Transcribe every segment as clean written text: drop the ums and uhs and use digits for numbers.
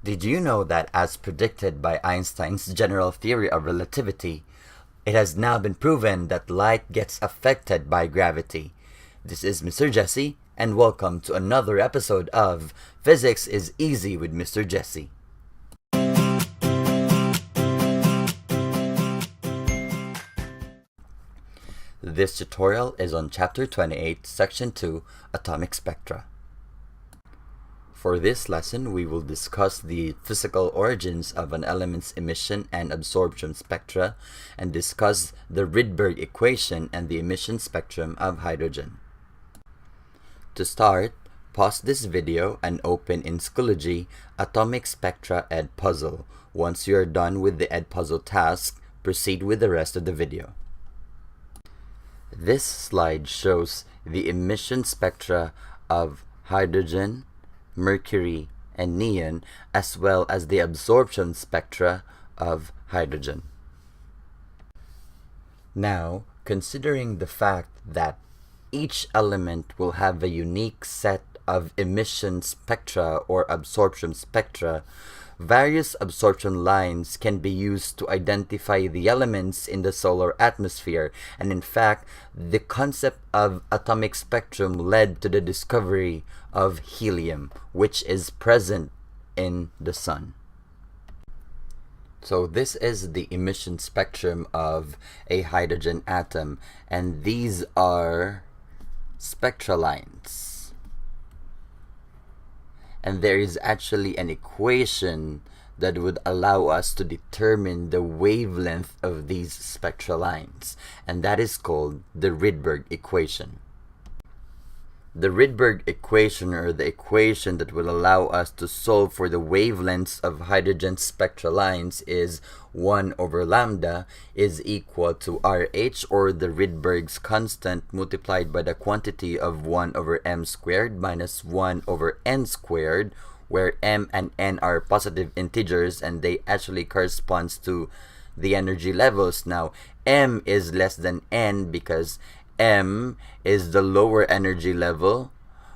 Did you know that, as predicted by Einstein's general theory of relativity, it has now been proven that light gets affected by gravity? This is Mr. Jesse, and welcome to another episode of Physics is Easy with Mr. Jesse. This tutorial is on Chapter 28, Section 2, Atomic Spectra. For this lesson, we will discuss the physical origins of an element's emission and absorption spectra, and discuss the Rydberg equation and the emission spectrum of hydrogen. To start, pause this video and open in Schoology Atomic Spectra Ed Puzzle. Once you are done with the Ed Puzzle task, proceed with the rest of the video. This slide shows the emission spectra of hydrogen, mercury, and neon, as well as the absorption spectra of hydrogen. Now, considering the fact that each element will have a unique set of emission spectra or absorption spectra, various absorption lines can be used to identify the elements in the solar atmosphere, and in fact, the concept of atomic spectrum led to the discovery of helium, which is present in the sun. So this is the emission spectrum of a hydrogen atom, and these are spectral lines. And there is actually an equation that would allow us to determine the wavelength of these spectral lines, and that is called the Rydberg equation. The Rydberg equation, or the equation that will allow us to solve for the wavelengths of hydrogen spectral lines, is 1 over lambda is equal to RH, or the Rydberg's constant, multiplied by the quantity of 1 over m squared minus 1 over n squared, where m and n are positive integers and they actually corresponds to the energy levels. Now, m is less than n because m is the lower energy level,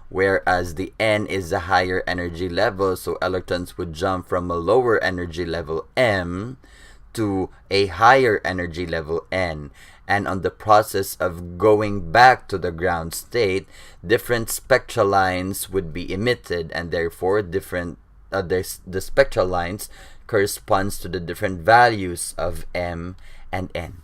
whereas the n is the higher energy level, so electrons would jump from a lower energy level m to a higher energy level n, and on the process of going back to the ground state, different spectral lines would be emitted, and therefore the spectral lines corresponds to the different values of m and n.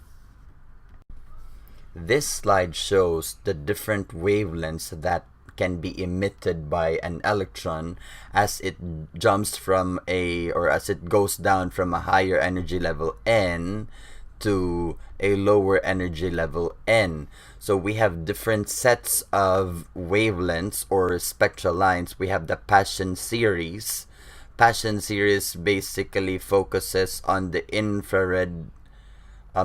This slide shows the different wavelengths that can be emitted by an electron as it jumps from as it goes down from a higher energy level n to a lower energy level n. So we have different sets of wavelengths or spectral lines. We have the Paschen series. Paschen series basically focuses on the infrared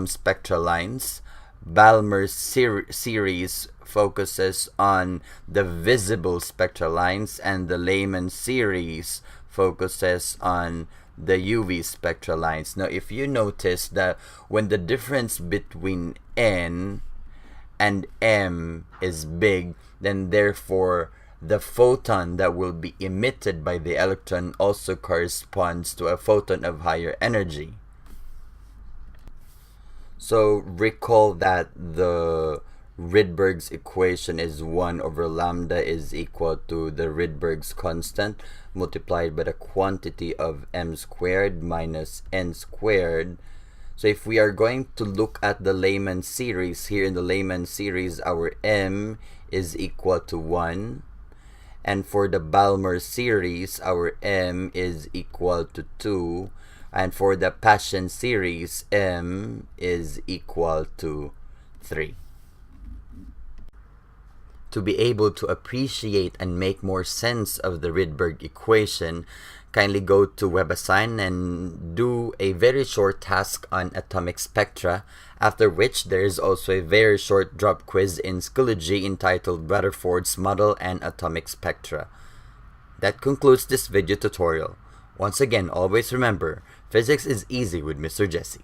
spectral lines. Balmer's series focuses on the visible spectral lines, and the Lehman series focuses on the UV spectral lines. Now, if you notice that when the difference between n and m is big, then therefore the photon that will be emitted by the electron also corresponds to a photon of higher energy. So recall that the Rydberg's equation is 1 over lambda is equal to the Rydberg's constant multiplied by the quantity of m squared minus n squared. So if we are going to look at the Lehman series, here in the Lehman series, our m is equal to 1. And for the Balmer series, our m is equal to 2. And for the Paschen series, m is equal to 3. To be able to appreciate and make more sense of the Rydberg equation, kindly go to WebAssign and do a very short task on atomic spectra, after which there is also a very short drop quiz in Schoology entitled Rutherford's Model and Atomic Spectra. That concludes this video tutorial. Once again, always remember, physics is easy with Mr. Jesse.